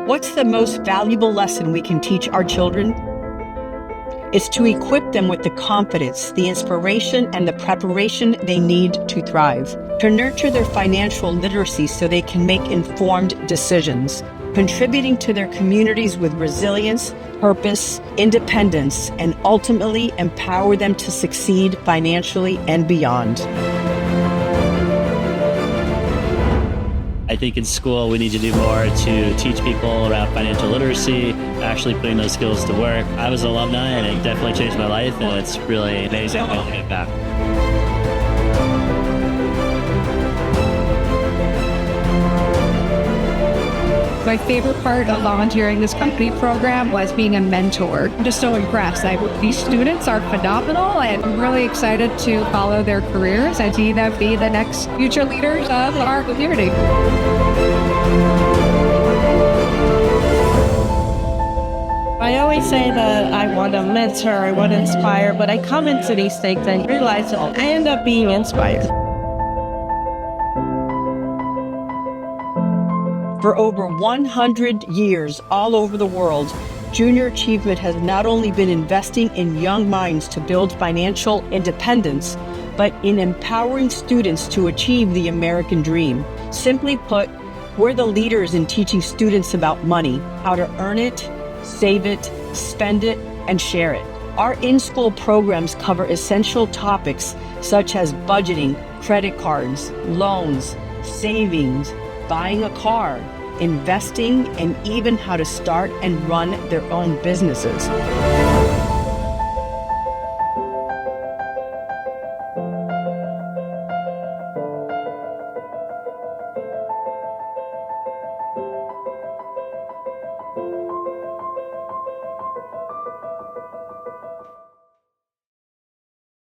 What's the most valuable lesson we can teach our children? It's to equip them with the confidence, the inspiration, and the preparation they need to thrive, to nurture their financial literacy so they can make informed decisions, contributing to their communities with resilience, purpose, independence, and ultimately empower them to succeed financially and beyond. I think in school we need to do more to teach people around financial literacy, actually putting those skills to work. I was an alumni and it definitely changed my life, and it's really amazing to get back. My favorite part of volunteering this company program was being a mentor. I'm just so impressed. These students are phenomenal, and I'm really excited to follow their careers and see them be the next future leaders of our community. I always say that I want to mentor, I want to inspire, but I come into these things and realize that I end up being inspired. For over 100 years all over the world, Junior Achievement has not only been investing in young minds to build financial independence, but in empowering students to achieve the American dream. Simply put, we're the leaders in teaching students about money, how to earn it, save it, spend it, and share it. Our in-school programs cover essential topics such as budgeting, credit cards, loans, savings, buying a car, investing, and even how to start and run their own businesses.